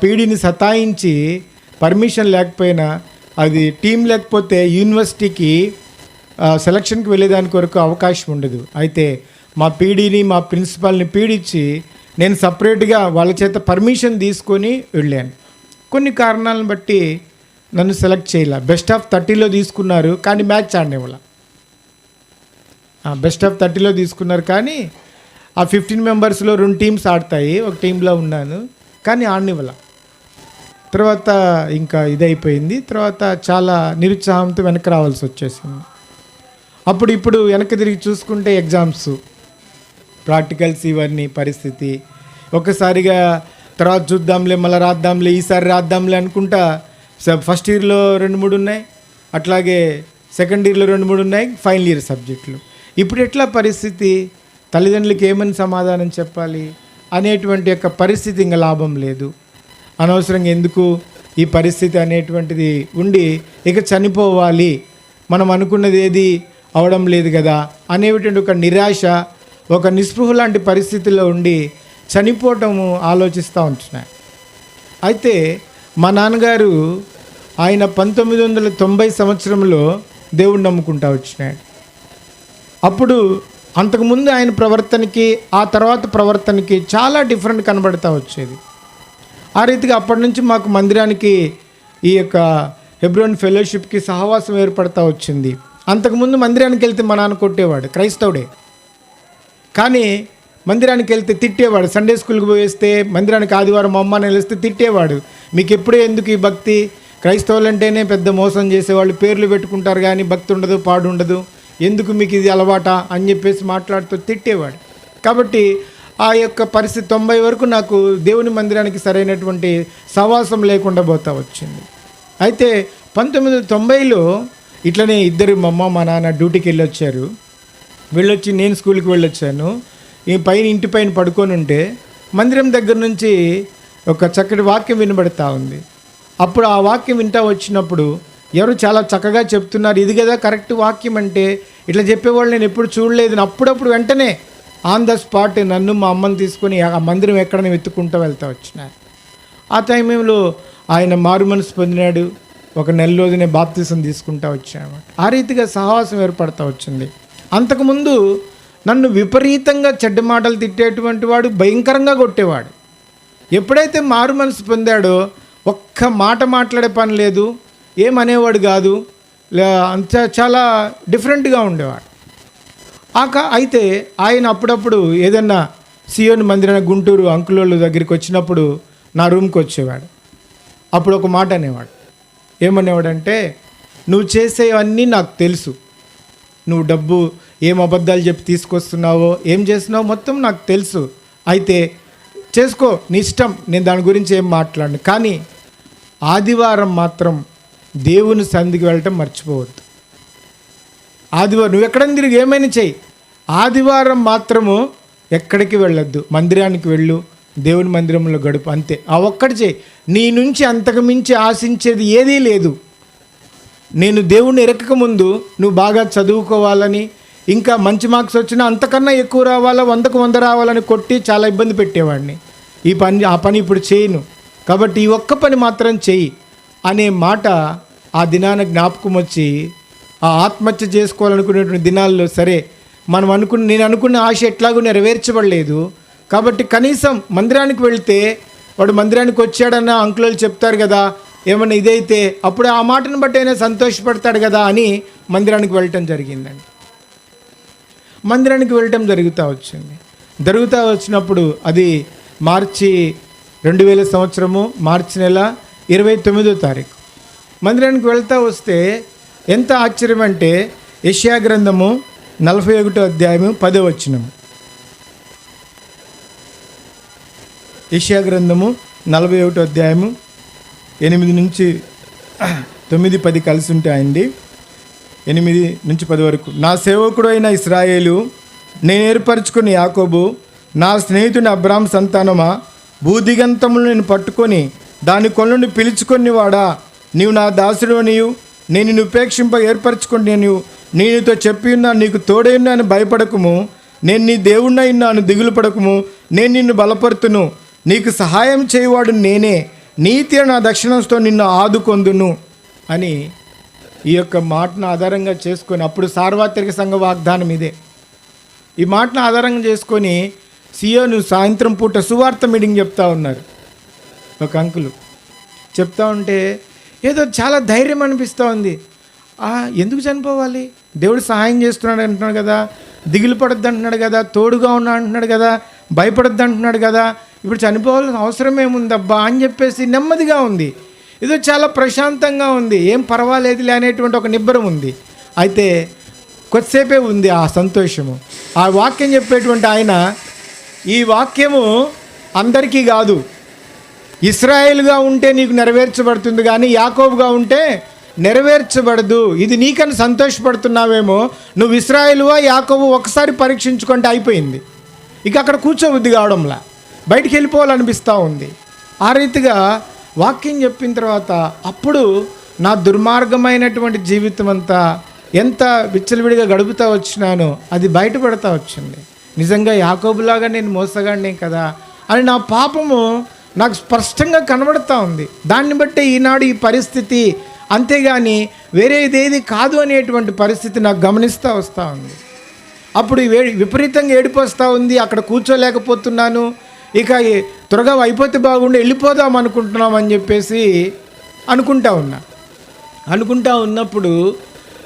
పీడీని సతాయించి permission లేకపోయినా అది team లేకపోతే యూనివర్సిటీకి సెలక్షన్కి వెళ్ళేదానికి వరకు అవకాశం ఉండదు. అయితే మా పీడీని మా ప్రిన్సిపాల్ని పీడించి నేను సపరేట్గా వాళ్ళ చేత పర్మిషన్ తీసుకొని వెళ్ళాను. కొన్ని కారణాలను బట్టి నన్ను సెలెక్ట్ చేయాల. బెస్ట్ ఆఫ్ 30లో తీసుకున్నారు కానీ మ్యాచ్ ఆడనివ్వాల. బెస్ట్ ఆఫ్ 30లో తీసుకున్నారు కానీ ఆ 15 మెంబర్స్లో 2 టీమ్స్ ఆడతాయి. ఒక టీంలో ఉన్నాను కానీ ఆడనివ్వాల. తర్వాత ఇంకా ఇదైపోయింది. తర్వాత చాలా నిరుత్సాహంతో వెనక్కి రావాల్సి వచ్చేసింది. ఇప్పుడు వెనక్కి తిరిగి చూసుకుంటే ఎగ్జామ్స్, ప్రాక్టికల్స్, ఇవన్నీ పరిస్థితి ఒక్కసారిగా తర్వాత చూద్దాంలే, మళ్ళీ రాద్దాంలే, ఈసారి రాద్దాంలే అనుకుంటా ఫస్ట్ ఇయర్లో 2-3 ఉన్నాయి, అట్లాగే సెకండ్ ఇయర్లో 2-3 ఉన్నాయి, ఫైనల్ ఇయర్ సబ్జెక్టులు. ఇప్పుడు ఎట్లా పరిస్థితి, తల్లిదండ్రులకి ఏమని సమాధానం చెప్పాలి అనేటువంటి యొక్క పరిస్థితి ఇంకా లాభం లేదు. అనవసరంగా ఎందుకు ఈ పరిస్థితి అనేటువంటిది ఉండి ఇక చనిపోవాలి, మనం అనుకున్నది ఏది అవడం లేదు కదా అనేటువంటి ఒక నిరాశ, ఒక నిస్పృహ లాంటి పరిస్థితుల్లో ఉండి చనిపోవటము ఆలోచిస్తూ ఉంటున్నాయి. అయితే మా నాన్నగారు ఆయన 1990 సంవత్సరంలో దేవుడిని నమ్ముకుంటూ వచ్చినాడు. అప్పుడు అంతకుముందు ఆయన ప్రవర్తనకి ఆ తర్వాత ప్రవర్తనకి చాలా డిఫరెంట్ కనబడుతూ వచ్చేది. ఆ రీతిగా అప్పటి నుంచి మాకు మందిరానికి ఈ యొక్క హెబ్రోన్ ఫెలోషిప్కి సహవాసం ఏర్పడతా వచ్చింది. అంతకుముందు మందిరానికి వెళ్తే మా నాన్న కొట్టేవాడు, క్రైస్తవుడే కానీ మందిరానికి వెళ్తే తిట్టేవాడు. సండే స్కూల్కి పోయేస్తే మందిరానికి ఆదివారం అమ్మ నిలిస్తే తిట్టేవాడు. మీకు ఎప్పుడే ఎందుకు ఈ భక్తి, క్రైస్తవులు అంటేనే పెద్ద మోసం చేసేవాళ్ళు, పేర్లు పెట్టుకుంటారు కానీ భక్తి ఉండదు, పాడు ఉండదు, ఎందుకు మీకు ఇది అలవాటా అని చెప్పేసి మాట్లాడుతూ తిట్టేవాడు. కాబట్టి ఆ యొక్క పరిస్థితి 90 వరకు నాకు దేవుని మందిరానికి సరైనటువంటి సహవాసం లేకుండా పోతా వచ్చింది. అయితే 1990లో ఇట్లనే ఇద్దరు మా అమ్మ మా నాన్న డ్యూటీకి వెళ్ళొచ్చి నేను స్కూల్కి వెళ్ళొచ్చాను. ఈ పైన ఇంటి పైన పడుకొని ఉంటే మందిరం దగ్గర నుంచి ఒక చక్కటి వాక్యం వినబడతా ఉంది. అప్పుడు ఆ వాక్యం వింటా వచ్చినప్పుడు ఎవరు చాలా చక్కగా చెప్తున్నారు, ఇది కదా కరెక్ట్ వాక్యం అంటే, ఇట్లా చెప్పేవాళ్ళు నేను ఎప్పుడు చూడలేదు. అప్పుడప్పుడు వెంటనే ఆన్ ద స్పాట్ నన్ను మా అమ్మని తీసుకొని ఆ మందిరం ఎక్కడని వెతుక్కుంటూ వెళ్తా వచ్చినారు. ఆ టైంలో ఆయన మారు మనసు పొందినాడు. ఒక నెల రోజునే బాప్తిసం తీసుకుంటూ వచ్చాడు. ఆ రీతిగా సహవాసం ఏర్పడతా వచ్చింది. అంతకుముందు నన్ను విపరీతంగా చెడ్డ మాటలు తిట్టేటువంటి వాడు, భయంకరంగా కొట్టేవాడు. ఎప్పుడైతే మారు మనసు పొందాడో ఒక్క మాట మాట్లాడే పని లేదు, ఏమనేవాడు కాదు, అంత చాలా డిఫరెంట్గా ఉండేవాడు. అయితే ఆయన అప్పుడప్పుడు ఏదన్నా సియోని మందిరానికి గుంటూరు అంకులోళ్ళ దగ్గరికి వచ్చినప్పుడు నా రూమ్కి వచ్చేవాడు. అప్పుడు ఒక మాట అనేవాడు. ఏమనేవాడంటే, నువ్వు చేసేవన్నీ నాకు తెలుసు, నువ్వు డబ్బు ఏం అబద్ధాలు చెప్పి తీసుకొస్తున్నావో ఏం చేస్తున్నావో మొత్తం నాకు తెలుసు, అయితే చేసుకో నీ ఇష్టం, నేను దాని గురించి ఏం మాట్లాడను, కానీ ఆదివారం మాత్రం దేవుని సన్నిధికి వెళ్ళటం మర్చిపోవద్దు. ఆదివారం నువ్వు ఎక్కడైనా తిరిగి ఏమైనా చెయ్యి, ఆదివారం మాత్రము ఎక్కడికి వెళ్ళొద్దు, మందిరానికి వెళ్ళు, దేవుని మందిరంలో గడుపు, అంతే. ఆ ఒక్కటి చెయ్యి, నీ నుంచి అంతకు మించి ఆశించేది ఏదీ లేదు. నేను దేవుణ్ణి ఎరకక ముందు నువ్వు బాగా చదువుకోవాలని, ఇంకా మంచి మార్క్స్ వచ్చినా అంతకన్నా ఎక్కువ రావాలా, 100కు 100 రావాలని కొట్టి చాలా ఇబ్బంది పెట్టేవాడిని. ఆ పని ఇప్పుడు చేయను, కాబట్టి ఈ ఒక్క పని మాత్రం చెయ్యి అనే మాట ఆ దినాన జ్ఞాపకం వచ్చి, ఆ ఆత్మహత్య చేసుకోవాలనుకునేటువంటి దినాల్లో సరే నేను అనుకున్న ఆశ ఎట్లాగూ నెరవేర్చబడలేదు, కాబట్టి కనీసం మందిరానికి వెళ్తే వాడు మందిరానికి వచ్చాడన్న అంకులు చెప్తారు కదా, ఏమన్నా ఇదైతే అప్పుడు ఆ మాటను బట్టి అయినా సంతోషపడతాడు కదా అని మందిరానికి వెళ్ళటం జరిగిందండి. మందిరానికి వెళ్ళటం జరుగుతూ వచ్చినప్పుడు అది మార్చి 2000 సంవత్సరము మార్చి నెల 29వ తారీఖు మందిరానికి వెళ్తూ వస్తే ఎంత ఆశ్చర్యం అంటే, యెషయా గ్రంథము 41వ అధ్యాయము 10వ వచనం. యెషయా గ్రంథము 41వ అధ్యాయము 8 నుంచి 9, 10 కలిసి ఉంటాయండి. 8 నుంచి 10 వరకు. నా సేవకుడు అయిన ఇశ్రాయేలు, నేను ఏర్పరచుకున్న యాకోబు, నా స్నేహితుని అబ్రాహాము సంతానమా, భూదిగంతములు నేను పట్టుకొని దాని కొలను పిలుచుకొని వాడా, నీవు నా దాసుడు నీవు, నేను నిన్ను ఉపేక్షింప ఏర్పరచుకొని నేనుతో చెప్పి ఉన్నా, నీకు తోడై ఉన్నాను, భయపడకుము, నేను నీ దేవుణ్ణి ఉన్నాను, దిగులు పడకుము, నేను నిన్ను బలపరుతును, నీకు సహాయం చేయవాడు నేనే, నీతి నా దక్షిణంతో నిన్ను ఆదుకొందును అని ఈ యొక్క మాటను ఆధారంగా చేసుకొని, అప్పుడు సార్వత్రిక సంఘ వాగ్దానం ఇదే. ఈ మాటను ఆధారంగా చేసుకొని సియోను సాయంత్రం పూట సువార్త మీటింగ్ చెప్తా ఉన్నారు. ఒక అంకులు చెప్తా ఉంటే ఏదో చాలా ధైర్యం అనిపిస్తూ ఉంది. ఎందుకు చనిపోవాలి? దేవుడు సహాయం చేస్తున్నాడు అంటున్నాడు కదా, దిగులు పడద్దు అంటున్నాడు కదా, తోడుగా ఉన్నా అంటున్నాడు కదా, భయపడద్దు అంటున్నాడు కదా, ఇప్పుడు చనిపోవాల్సిన అవసరం ఏముందబ్బా అని చెప్పేసి నెమ్మదిగా ఉంది. ఏదో చాలా ప్రశాంతంగా ఉంది, ఏం పర్వాలేదులే అనేటువంటి ఒక నిబ్బరం ఉంది. అయితే కొద్దిసేపే ఉంది ఆ సంతోషము. ఆ వాక్యం చెప్పేటువంటి ఆయన, ఈ వాక్యము అందరికీ కాదు, ఇశ్రాయేలుగా ఉంటే నీకు నెరవేర్చబడుతుంది కానీ యాకోబుగా ఉంటే నెరవేర్చబడదు. ఇది నీకని సంతోషపడుతున్నావేమో, నువ్వు ఇశ్రాయేలువా యాకోబు ఒకసారి పరీక్షించుకుంటే అయిపోయింది. ఇక అక్కడ కూర్చోబుద్ధి కావడంలా, బయటికి వెళ్ళిపోవాలనిపిస్తూ ఉంది. ఆ రీతిగా వాక్యం చెప్పిన తర్వాత అప్పుడు నా దుర్మార్గమైనటువంటి జీవితం అంతా ఎంత విచ్చలవిడిగా గడుపుతూ వచ్చినానో అది బయటపడతా వచ్చింది. నిజంగా యాకోబులాగా నేను మోసగాడినే కదా అని నా పాపము నాకు స్పష్టంగా కనబడుతూ ఉంది. దాన్ని బట్టే ఈనాడు ఈ పరిస్థితి, అంతేగాని వేరేదేది కాదు అనేటువంటి పరిస్థితి నాకు గమనిస్తూ వస్తూ ఉంది. అప్పుడు విపరీతంగా ఏడుపు వస్తూ ఉంది. అక్కడ కూర్చోలేకపోతున్నాను. ఇక త్వరగా అయిపోతే బాగుండి వెళ్ళిపోదాం అనుకుంటున్నాం అని చెప్పేసి అనుకుంటా ఉన్నప్పుడు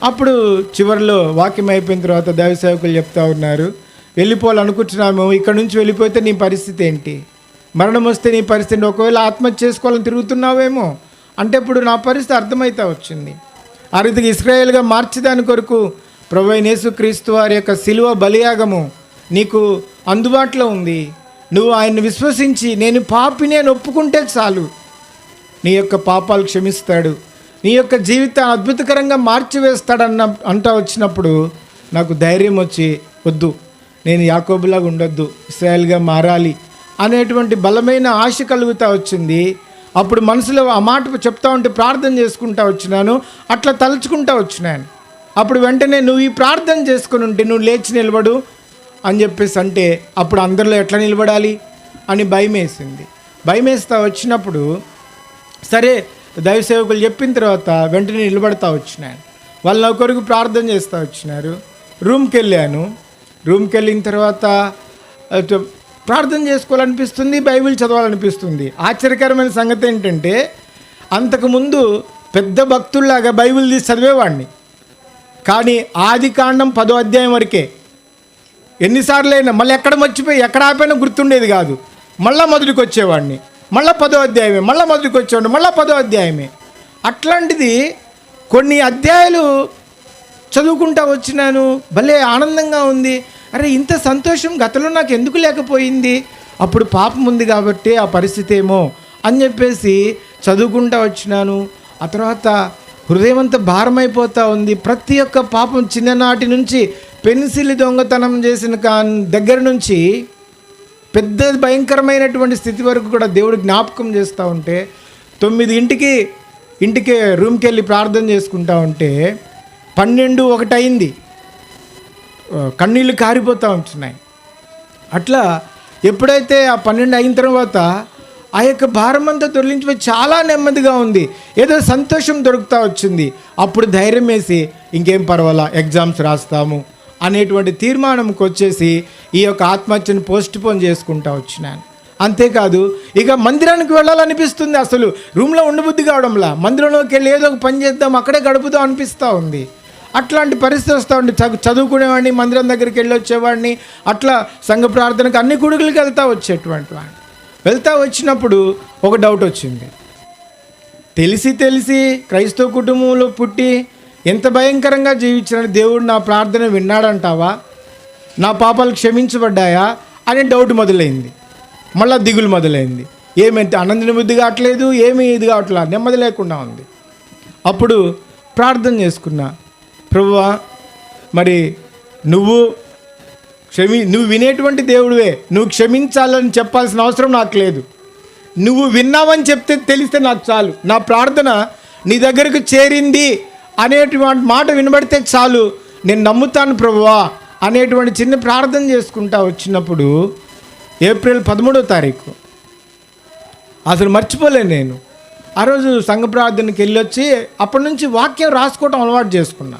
అప్పుడు చివరిలో వాక్యం అయిపోయిన తర్వాత దైవ సేవకులు చెప్తా ఉన్నారు, వెళ్ళిపోవాలనుకుంటున్నాము, ఇక్కడ నుంచి వెళ్ళిపోతే నీ పరిస్థితి ఏంటి, మరణం వస్తే నీ పరిస్థితి, ఒకవేళ ఆత్మహత్య చేసుకోవాలని తిరుగుతున్నావేమో అంటే ఇప్పుడు నా పరిస్థితి అర్థమవుతా వచ్చింది. ఆ రీతిగా ఇశ్రాయేలుగా మార్చేదాని కొరకు ప్రభువైన యేసుక్రీస్తు వారి యొక్క శిలువ బలియాగము నీకు అందుబాటులో ఉంది. నువ్వు ఆయన్ని విశ్వసించి నేను పాపిని అని ఒప్పుకుంటే చాలు, నీ యొక్క పాపాలు క్షమిస్తాడు, నీ యొక్క జీవితాన్ని అద్భుతకరంగా మార్చివేస్తాడంటా వచ్చినప్పుడు నాకు ధైర్యం వచ్చి, వద్దు నేను యాకోబులాగా ఉండొద్దు, ఇశ్రాయేలుగా మారాలి అనేటువంటి బలమైన ఆశ కలుగుతూ వచ్చింది. అప్పుడు మనసులో ఆ మాట చెప్తా ఉంటే ప్రార్థన చేసుకుంటా వచ్చినాను, అట్లా తలుచుకుంటా వచ్చినాను. అప్పుడు వెంటనే నువ్వు ఈ ప్రార్థన చేసుకుని ఉంటే నువ్వు లేచి నిలబడు అని చెప్పేసి అంటే అప్పుడు అందరిలో ఎట్లా నిలబడాలి అని భయమేస్తూ వచ్చినప్పుడు సరే దైవ సేవకులు చెప్పిన తర్వాత వెంటనే నిలబడతా వచ్చినాను. వాళ్ళు నా కొరకు ప్రార్థన చేస్తూ వచ్చినారు. రూమ్కి వెళ్ళిన తర్వాత ప్రార్థన చేసుకోవాలనిపిస్తుంది, బైబిల్ చదవాలనిపిస్తుంది. ఆశ్చర్యకరమైన సంగతి ఏంటంటే అంతకుముందు పెద్ద భక్తుల్లాగా బైబిల్ తీసి చదివేవాడిని, కానీ ఆదికాండం 10వ అధ్యాయం వరకే. ఎన్నిసార్లు అయినా మళ్ళీ ఎక్కడ ఆపైనా గుర్తుండేది కాదు. మళ్ళీ మొదటికి వచ్చేవాడిని, మళ్ళీ 10వ అధ్యాయమే, మళ్ళీ మొదటికి వచ్చేవాడిని, మళ్ళీ 10వ అధ్యాయమే. అట్లాంటిది కొన్ని అధ్యాయాలు చదువుకుంటా వచ్చినాను. భలే ఆనందంగా ఉంది. అరే ఇంత సంతోషం గతంలో నాకు ఎందుకు లేకపోయింది, అప్పుడు పాపం ఉంది కాబట్టి ఆ పరిస్థితి ఏమో అని చెప్పేసి చదువుకుంటా వచ్చినాను. ఆ తర్వాత హృదయం అంతా భారమైపోతూ ఉంది. ప్రతి ఒక్క పాపం చిన్ననాటి నుంచి పెన్సిల్ దొంగతనం చేసిన దగ్గర నుంచి పెద్ద భయంకరమైనటువంటి స్థితి వరకు కూడా దేవుడు జ్ఞాపకం చేస్తూ ఉంటే 9 రూమ్కి వెళ్ళి ప్రార్థన చేసుకుంటా ఉంటే 12-1 అయింది. కన్నీళ్ళు కారిపోతూ ఉంటున్నాయి. అట్లా ఎప్పుడైతే ఆ 12 అయిన తర్వాత ఆ యొక్క భారం అంతా దొరికించిపోయి చాలా నెమ్మదిగా ఉంది, ఏదో సంతోషం దొరుకుతూ వచ్చింది. అప్పుడు ధైర్యం వేసి ఇంకేం పర్వాలా ఎగ్జామ్స్ రాస్తాము అనేటువంటి తీర్మానంకి వచ్చేసి ఈ యొక్క ఆత్మహత్యను పోస్ట్పోన్ చేసుకుంటూ వచ్చినాను. అంతేకాదు ఇక మందిరానికి వెళ్ళాలనిపిస్తుంది, అసలు రూమ్లో ఉండబుద్ధి కావడంలా, మందిరంలోకి వెళ్ళి ఏదో ఒక పని చేద్దాం అక్కడే గడుపుదాం అనిపిస్తూ ఉంది. అట్లాంటి పరిస్థితి వస్తూ ఉండి చదువుకునేవాడిని, మందిరం దగ్గరికి వెళ్ళి వచ్చేవాడిని, అట్లా సంఘ ప్రార్థనకు అన్ని గుడుగులకి వెళ్తా వచ్చినప్పుడు ఒక డౌట్ వచ్చింది. తెలిసి క్రైస్తవ కుటుంబంలో పుట్టి ఎంత భయంకరంగా జీవించిన దేవుడు నా ప్రార్థన విన్నాడంటావా, నా పాపాలు క్షమించబడ్డాయా అనే డౌట్ మొదలైంది. మళ్ళీ దిగులు మొదలైంది. ఏమైతే ఆనందిన బుద్ధి కావట్లేదు, ఏమీ ఇది కావట్లా, నెమ్మది లేకుండా ఉంది. అప్పుడు ప్రార్థన చేసుకున్నా, ప్రభువా మరి నువ్వు వినేటువంటి దేవుడివే, నువ్వు క్షమించాలని చెప్పాల్సిన అవసరం నాకు లేదు, నువ్వు విన్నావని చెప్తే తెలిస్తే నాకు చాలు, నా ప్రార్థన నీ దగ్గరకు చేరింది అనేటువంటి మాట వినబడితే చాలు, నేను నమ్ముతాను ప్రభువా అనేటువంటి చిన్న ప్రార్థన చేసుకుంటా వచ్చినప్పుడు ఏప్రిల్ 13వ తారీఖు అసలు మర్చిపోలేను నేను. ఆ రోజు సంఘ ప్రార్థనకి వెళ్ళొచ్చి అప్పటి నుంచి వాక్యం రాసుకోవటం అలవాటు చేసుకున్నా.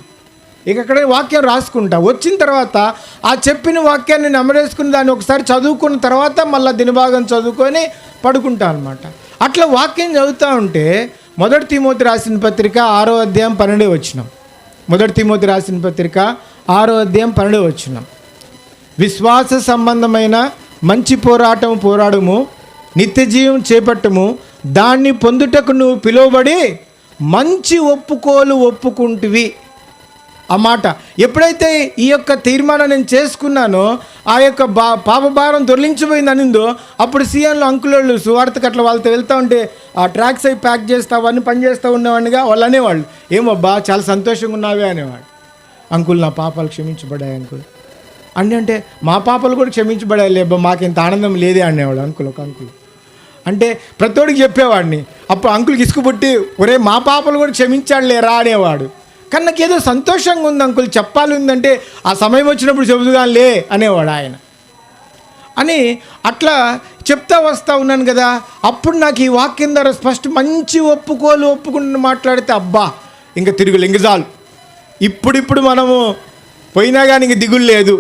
ఇక అక్కడే వాక్యం రాసుకుంటా. వచ్చిన తర్వాత ఆ చెప్పిన వాక్యాన్ని నెమరేసుకుని దాన్ని ఒకసారి చదువుకున్న తర్వాత మళ్ళీ దినభాగం చదువుకొని పడుకుంటా అనమాట. అట్లా వాక్యం చదువుతూ ఉంటే 1 తిమోతి రాసిన పత్రిక 6వ అధ్యాయం 12వ వచనం. 1 తిమోతి రాసిన పత్రిక 6వ అధ్యాయం 12వ వచనం. విశ్వాస సంబంధమైన మంచి పోరాటం పోరాడము, నిత్య జీవం చేపట్టము, దాన్ని పొందుటకు నువ్వు పిలువబడి మంచి ఒప్పుకోలు ఒప్పుకుంటువి. ఆ మాట ఎప్పుడైతే ఈ యొక్క తీర్మానం నేను చేసుకున్నానో, ఆ యొక్క పాపభారం దొర్లించిపోయింది అనిందో, అప్పుడు సీఎంలో అంకులోళ్ళు సువార్తకు అట్లా వాళ్ళతో వెళ్తూ ఉంటే ఆ ట్రాక్స్ అవి ప్యాక్ చేస్తావు అన్నీ పని చేస్తూ ఉండేవాడిగా. వాళ్ళు అనేవాళ్ళు, ఏమబ్బా చాలా సంతోషంగా ఉన్నావే అనేవాడు. అంకుల్ నా పాపాలు క్షమించబడాయి అంకుల్ అంటే మా పాపాలు కూడా క్షమించబడాయి లేబ్బా, మాకు ఇంత ఆనందం లేదే అనేవాడు అంకుల్. ఒక అంకుల్ అంటే ప్రతోడికి చెప్పేవాడిని. అప్పుడు అంకుల్కి ఇసుకుపుట్టి, ఒరే మా పాపాలు కూడా క్షమించాడు లేరా అనేవాడు. కానీ నాకు ఏదో సంతోషంగా ఉంది అంకుల్, చెప్పాలి ఉందంటే ఆ సమయం వచ్చినప్పుడు చెబుతుగాలే అనేవాడు ఆయన. అని అట్లా చెప్తా వస్తూ ఉన్నాను కదా. అప్పుడు నాకు ఈ వాక్యం ద్వారా ఫస్ట్ మంచి ఒప్పుకోలు ఒప్పుకుంటూ మాట్లాడితే అబ్బా ఇంకా తిరుగులు ఇంక చాలు, ఇప్పుడు మనము పోయినా కానీ ఇంక దిగులు లేదు,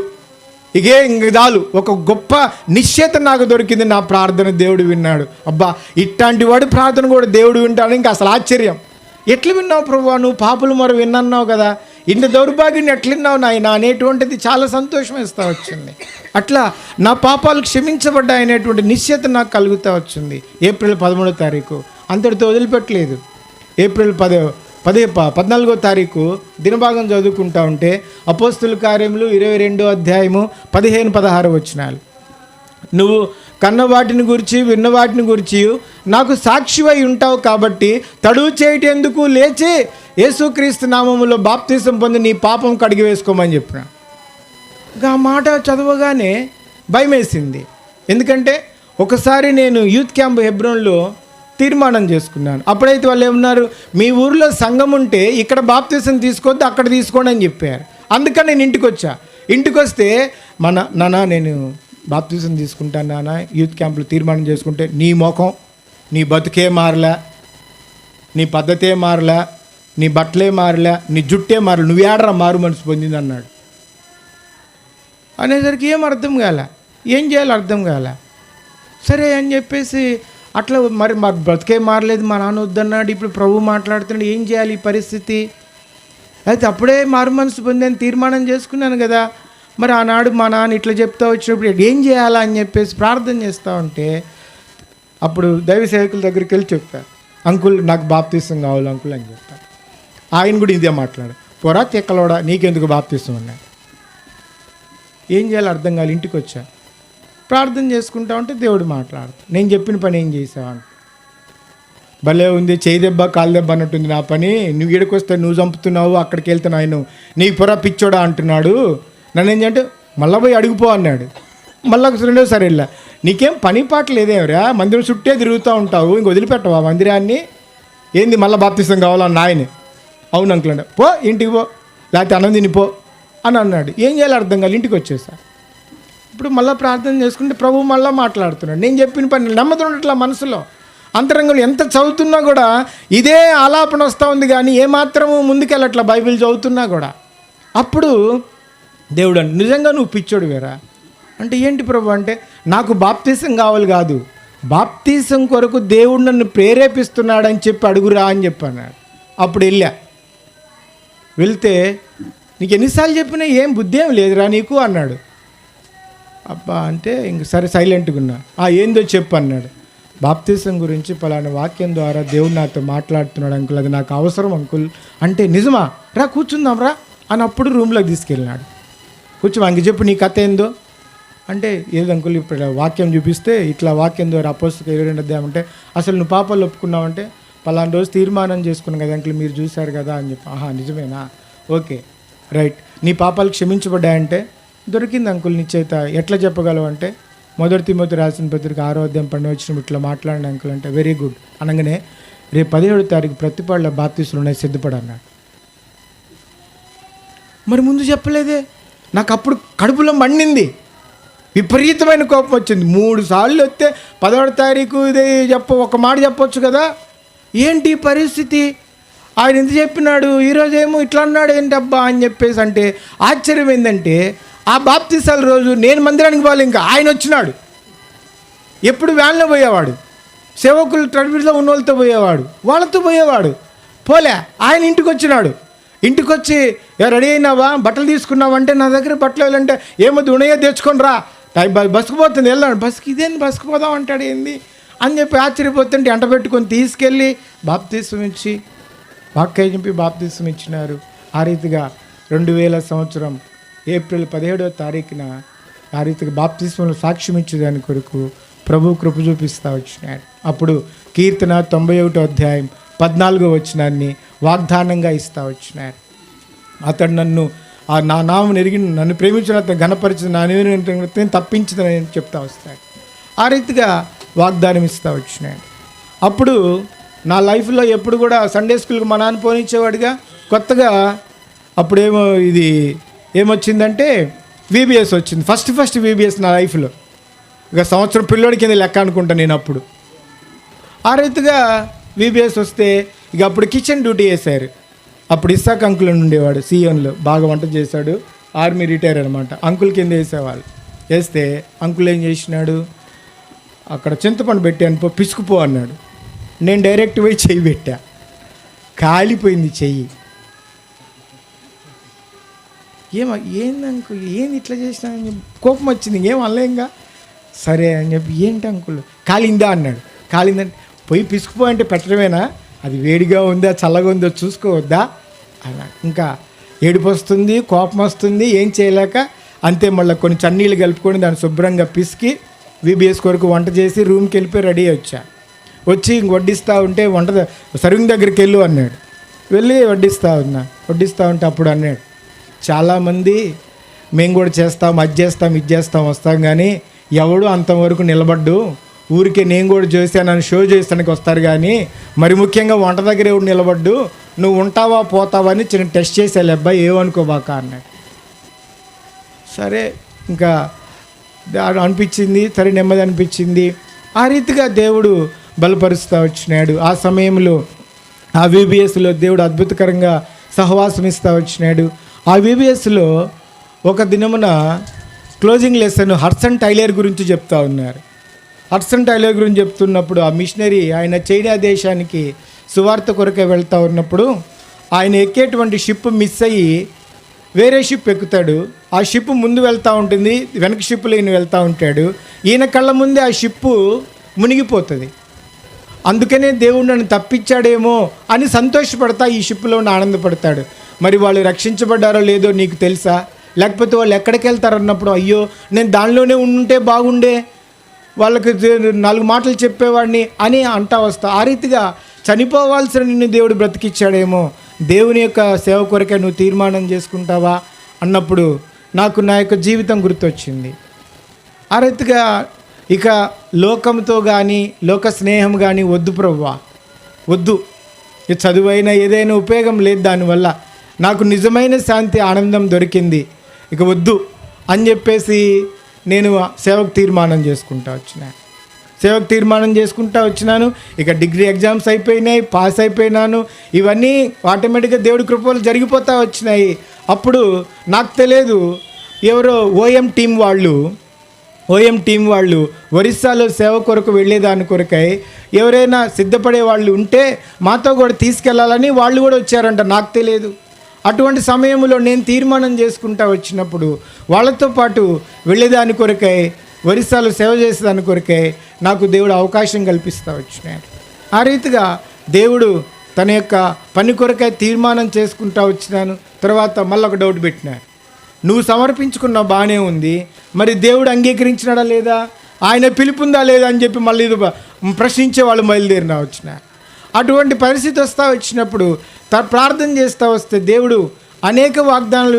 ఇంక చాలు, ఒక గొప్ప నిశ్చయత నాకు దొరికింది. నా ప్రార్థన దేవుడు విన్నాడు. అబ్బా ఇట్లాంటి వాడి ప్రార్థన కూడా దేవుడు వింటాడు. ఇంకా అసలు ఆశ్చర్యం. ఎట్లా విన్నావు ప్రభువా, నువ్వు పాపులు మరి విన్నావు కదా, ఇంత దౌర్భాగ్యం ఎట్లున్నావు నాయన అనేటువంటిది చాలా సంతోషం ఇస్తూ వచ్చింది. అట్లా నా పాపాలు క్షమించబడ్డాయి అనేటువంటి నిశ్చయత నాకు కలుగుతూ వచ్చింది. ఏప్రిల్ 13వ తారీఖు అంతటితో వదిలిపెట్టలేదు. ఏప్రిల్ 14వ తారీఖు దినభాగం చదువుకుంటా ఉంటే అపోస్తుల కార్యములు 22వ అధ్యాయము 15-16 వచనాలు. నువ్వు కన్న వాటిని గురించి విన్న వాటిని గురించి నాకు సాక్షివై ఉంటావు కాబట్టి తడువు చేయటేందుకు లేచి యేసుక్రీస్తు నామములో బాప్తిసం పొంది నీ పాపం కడిగి వేసుకోమని చెప్పిన. ఆ మాట చదవగానే భయం వేసింది. ఎందుకంటే ఒకసారి నేను యూత్ క్యాంప్ హెబ్రోన్లో తీర్మానం చేసుకున్నాను. అప్పుడైతే వాళ్ళు ఏమన్నారు, మీ ఊరిలో సంఘం ఉంటే ఇక్కడ బాప్తిసం తీసుకోవద్దు, అక్కడ తీసుకోండి అని చెప్పారు. అందుకని నేను ఇంటికి వచ్చా. ఇంటికి వస్తే నాన్న నేను బాప్తిసం తీసుకుంటాను నాన్న, యూత్ క్యాంపులో తీర్మానం చేసుకుంటే నీ ముఖం, నీ బతుకే మారలే, నీ పద్ధతే మారలే, నీ బట్టలే మారలే, నీ జుట్టే మారలే, నువ్వు ఏడరా మారు మనసు పొందింది అన్నాడు. అనేసరికి ఏం అర్థం కాలే, ఏం చేయాలో అర్థం కాలే. సరే అని చెప్పేసి అట్లా మరి మాకు బ్రతికే మారలేదు, మా నాన్న వద్దన్నాడు, ఇప్పుడు ప్రభు మాట్లాడుతున్నాడు, ఏం చేయాలి ఈ పరిస్థితి? అయితే అప్పుడే మారు మనసు పొందని తీర్మానం చేసుకున్నాను కదా, మరి ఆనాడు మా నాన్న ఇట్లా చెప్తా వచ్చినప్పుడు ఏం చేయాలా అని చెప్పేసి ప్రార్థన చేస్తూ ఉంటే అప్పుడు దైవ సేవకుల దగ్గరికి వెళ్ళి చెప్పారు, అంకుల్ నాకు బాప్తిసం కావాలి అంకుల్ అని చెప్పారు. ఆయన కూడా ఇదే మాట్లాడు, పోరా తెక్కలోడా నీకెందుకు బాప్తిసం అన్నాడు. ఏం చేయాలో అర్థం కాదు. ఇంటికి వచ్చా, ప్రార్థన చేసుకుంటా ఉంటే దేవుడు మాట్లాడుతాడు, నేను చెప్పిన పని ఏం చేసావు? భలే ఉంది, చేయి దెబ్బ కాలు దెబ్బ అన్నట్టుంది నా పని, నువ్వు ఇక్కడికి వస్తే నువ్వు చంపుతున్నావు, అక్కడికి వెళ్తున్నావు, ఆయన నీకు పొరా పిచ్చోడా అంటున్నాడు, నన్ను ఏం అంటే మళ్ళీ పోయి అడుగుపో అన్నాడు. మళ్ళీ రెండోసారి వెళ్ళా, నీకేం పని పాట లేదేమరా, మందిరం చుట్టే తిరుగుతూ ఉంటావు, ఇంక వదిలిపెట్టవా మందిరాన్ని, ఏంది మళ్ళీ బాప్తిసం కావాలన్న ఆయనే. అవును అంకుల్ అంటే పో ఇంటికి పో, లేకపోతే అన్నం తినిపో అని అన్నాడు. ఏం చేయాలో అర్థం కాదు. ఇంటికి వచ్చేసా. ఇప్పుడు మళ్ళీ ప్రార్థన చేసుకుంటే ప్రభు మళ్ళీ మాట్లాడుతున్నాడు. నేను చెప్పిన పని నమ్మతున్నట్లా మనసులో అంతరంగంలో ఎంత చదువుతున్నా కూడా ఇదే ఆలాపన వస్తూ ఉంది, కానీ ఏమాత్రము ముందుకెళ్ళట్లా బైబిల్ చదువుతున్నా కూడా. అప్పుడు దేవుడు అంటే నిజంగా నువ్వు పిచ్చోడు వేరా అంటే ఏంటి ప్రభు అంటే, నాకు బాప్తీసం కావాలి కాదు, బాప్తీసం కొరకు దేవుడు నన్ను ప్రేరేపిస్తున్నాడని చెప్పి అడుగురా అని చెప్పన్నాడు. అప్పుడు వెళ్తే నీకు ఎన్నిసార్లు చెప్పినా ఏం బుద్ధి ఏం లేదురా నీకు అన్నాడు. అబ్బా అంటే ఇంక సరే సైలెంట్గా ఉన్నా. ఏందో చెప్పు అన్నాడు. బాప్తిసం గురించి పలానా వాక్యం ద్వారా దేవుడు నాతో మాట్లాడుతున్నాడు అంకుల్, అది నాకు అవసరం అంకుల్ అంటే, నిజమా రా కూర్చుందాం రా అని అప్పుడు రూమ్లోకి తీసుకెళ్ళినాడు. కూర్చో అంక చెప్పు నీ కథ ఏందో అంటే, ఏది అంకుల్ ఇప్పుడు వాక్యం చూపిస్తే ఇట్లా వాక్యం ద్వారా అపోస్తలుల 22వ అధ్యాయం అంటే, అసలు నువ్వు పాపాలు ఒప్పుకున్నావంటే పలానా రోజు తీర్మానం చేసుకున్నాం కదా అంకుల్, మీరు చూశారు కదా అని చెప్పి. నిజమేనా, ఓకే రైట్, నీ పాపాలు క్షమించబడ్డాయంటే దొరికింది అంకుల్ నిశ్చయిత, ఎట్లా చెప్పగలవు అంటే 1 తిమోతి రాసిన పత్రిక 6వ అధ్యాయం 12వ వచనం ఇట్లా మాట్లాడిన అంకుల్ అంటే, వెరీ గుడ్ అనగానే రేపు 17వ తారీఖు ప్రతిపాళ్ళ బాప్తీసులు ఉన్నాయి, సిద్ధపడన్నాడు. మరి ముందు చెప్పలేదే, నాకు అప్పుడు కడుపులో మండింది. విపరీతమైన కోపం వచ్చింది. 3 సార్లు వస్తే 10వ తారీఖు ఇది ఒక మాట చెప్పొచ్చు కదా, ఏంటి పరిస్థితి, ఆయన ఎంత చెప్పినాడు, ఈరోజేమో ఇట్లా అన్నాడు ఏంటి అబ్బా అని చెప్పేసి. అంటే ఆశ్చర్యం ఏంటంటే ఆ బాప్తిసాల రోజు నేను మందిరానికి పోవాలి, ఇంకా ఆయన వచ్చినాడు. ఎప్పుడు వ్యాన్లో పోయేవాడు, సేవకులు ట్రడ్మిల్లో ఉన్న వాళ్ళతో పోయేవాడు, వాళ్ళతో పోయేవాడు. పోలే, ఆయన ఇంటికి వచ్చినాడు. ఇంటికి వచ్చి రెడీ అయినావా, బట్టలు తీసుకున్నావా అంటే నా దగ్గర బట్టలు వెళ్ళంటే ఏమొద్దు ఉన్నాయో తెచ్చుకొని రా, బస్సుకు పోతుంది వెళ్ళాడు. బస్సుకి ఇదేంది, బస్సుకు పోదాం అంటాడు ఏంది అని చెప్పి ఆశ్చర్యపోతుంటే ఎంట పెట్టుకొని తీసుకెళ్ళి బాప్తీసం ఇచ్చి వాక్యం చెప్పి బాప్తీసం ఇచ్చినారు. ఆ రీతిగా 2000 సంవత్సరం ఏప్రిల్ 17వ తారీఖున ఆ రీతిగా బాప్తీసంలో సాక్ష్యం ఇచ్చేదాని కొరకు ప్రభు కృప చూపిస్తూ వచ్చినాడు. అప్పుడు కీర్తన 91వ అధ్యాయం 14వ వచనాన్ని వాగ్దానంగా ఇస్తూ వచ్చినాడు. అతడు నా నామం ఎరిగి నన్ను ప్రేమించిన అతను ఘనపరిచిన నేను తప్పించదని చెప్తా వస్తాడు. ఆ రీతిగా వాగ్దానం ఇస్తూ వచ్చినాడు. అప్పుడు నా లైఫ్లో ఎప్పుడు కూడా సండే స్కూల్కి మా నాన్న పోనిచ్చేవాడిగా. కొత్తగా అప్పుడేమో ఇది ఏమొచ్చిందంటే VBS వచ్చింది. ఫస్ట్ VBS నా లైఫ్లో. ఇక సంవత్సరం పిల్లోడి కింద లెక్క అనుకుంటా నేను అప్పుడు. ఆ రీతిగా VBS వస్తే ఇక అప్పుడు కిచెన్ డ్యూటీ వేశారు. అప్పుడు ఇస్సాక్ అంకుల్ ఉండేవాడు సీఎంలో, బాగా వంట చేశాడు, ఆర్మీ రిటైర్ అనమాట. అంకుల్ కింద వేసేవాళ్ళు. వేస్తే అంకుల్ ఏం చేసినాడు, అక్కడ చింతపండు పెట్టాను పిసుకుపో అన్నాడు. నేను డైరెక్ట్ పోయి చెయ్యి పెట్టా, కాలిపోయింది చెయ్యి. ఏంది అంకుల్ ఏంది ఇట్లా చేసినా అని చెప్పి కోపం వచ్చింది, ఏం అనలేంగా. సరే అని చెప్పి ఏంటి అంకుల్ కాలిందా అన్నాడు. కాలిందంటే పోయి పిసుకుపో అంటే పెట్టడమేనా, అది వేడిగా ఉందా చల్లగా ఉందో చూసుకోవద్దా అలా. ఇంకా ఏడుపు వస్తుంది, కోపం వస్తుంది, ఏం చేయలేక అంతే మళ్ళీ కొన్ని చన్నీళ్ళు కలుపుకొని దాన్ని శుభ్రంగా పిసికి VBS కొరకు వంట చేసి రూమ్కి వెళ్ళిపోయి రెడీ వచ్చి ఇంక వడ్డిస్తూ ఉంటే సర్వింగ్ దగ్గరికి వెళ్ళు అన్నాడు. వెళ్ళి వడ్డిస్తూ ఉంటే అప్పుడు అన్నాడు, చాలామంది మేము కూడా చేస్తాం, అది చేస్తాం, ఇది చేస్తాం, వస్తాం, కానీ ఎవడు అంతవరకు నిలబడ్డు, ఊరికే నేను కూడా చేశానని షో చేస్తానికి వస్తారు, కానీ మరి ముఖ్యంగా వంట దగ్గర ఎవడు నిలబడ్డు, నువ్వు ఉంటావా పోతావా అని చిన్న టెస్ట్ చేసేయాలి అబ్బాయి, ఏమనుకోబాక అన్నాడు. సరే ఇంకా అనిపించింది, సరే నెమ్మది అనిపించింది. ఆ రీతిగా దేవుడు బలపరుస్తూ వచ్చినాడు. ఆ సమయంలో ఆ VBSలో దేవుడు అద్భుతకరంగా సహవాసం ఇస్తూ వచ్చినాడు. ఆ VBSలో ఒక దినమున క్లోజింగ్ లెసన్ హడ్సన్ టైలర్ గురించి చెప్తా ఉన్నారు. హడ్సన్ టైలర్ గురించి చెప్తున్నప్పుడు ఆ మిషనరీ ఆయన చైనా దేశానికి సువార్త కొరకే వెళ్తూ ఉన్నప్పుడు ఆయన ఎక్కేటువంటి షిప్ మిస్ అయ్యి వేరే షిప్ ఎక్కుతాడు. ఆ షిప్ ముందు వెళ్తూ ఉంటుంది, వెనక షిప్లో ఈయన వెళ్తూ ఉంటాడు. ఈయన కళ్ళ ముందే ఆ షిప్పు మునిగిపోతుంది. అందుకనే దేవుడు నన్ను తప్పించాడేమో అని సంతోషపడతా ఈ షిప్లో ఆనందపడతాడు. మరి వాళ్ళు రక్షించబడ్డారో లేదో నీకు తెలుసా, లేకపోతే వాళ్ళు ఎక్కడికి వెళ్తారన్నప్పుడు అయ్యో నేను దానిలోనే ఉంటే బాగుండే, వాళ్ళకి 4 మాటలు చెప్పేవాడిని అని అంటా వస్తా. ఆ రీతిగా చనిపోవాల్సిన నిన్ను దేవుడు బ్రతికిచ్చాడేమో, దేవుని యొక్క సేవ కొరకే నువ్వు తీర్మానం చేసుకుంటావా అన్నప్పుడు నాకు నా యొక్క జీవితం గుర్తొచ్చింది. ఆ రీతిగా ఇక లోకంతో కానీ లోక స్నేహం కానీ వద్దు ప్రభువా, వద్దు, ఈ చదువైనా ఏదైనా ఉపయోగం లేదు, దానివల్ల నాకు నిజమైన శాంతి ఆనందం దొరికింది, ఇక వద్దు అని చెప్పేసి నేను సేవకు తీర్మానం చేసుకుంటా వచ్చినాను. ఇక డిగ్రీ ఎగ్జామ్స్ అయిపోయినాయి, పాస్ అయిపోయినాను. ఇవన్నీ ఆటోమేటిక్గా దేవుడి కృపలు జరిగిపోతూ వచ్చినాయి. అప్పుడు నాకు తెలియదు, ఎవరో OM టీం వాళ్ళు ఒరిస్సాలో సేవ కొరకు వెళ్ళేదాని కొరకై ఎవరైనా సిద్ధపడే వాళ్ళు ఉంటే మాతో కూడా తీసుకెళ్లాలని వాళ్ళు కూడా వచ్చారంట, నాకు తెలియదు. అటువంటి సమయంలో నేను తీర్మానం చేసుకుంటా వచ్చినప్పుడు వాళ్ళతో పాటు వెళ్ళేదాని కొరకై, ఒరిస్సాలో సేవ చేసేదాని కొరకై నాకు దేవుడు అవకాశం కల్పిస్తూ వచ్చినాడు. ఆ రీతిగా దేవుడు తన యొక్క పని కొరకై తీర్మానం చేసుకుంటా వచ్చినాను. తర్వాత మళ్ళీ ఒక డౌట్ పెట్టినాడు, నువ్వు సమర్పించుకున్న బాగానే ఉంది, మరి దేవుడు అంగీకరించినాడా లేదా, ఆయన పిలుపుందా లేదా అని చెప్పి మళ్ళీ ప్రశ్నించే వాళ్ళు బయలుదేరిన వచ్చిన. అటువంటి పరిస్థితి వస్తూ వచ్చినప్పుడు ప్రార్థన చేస్తూ వస్తే దేవుడు అనేక వాగ్దానాలు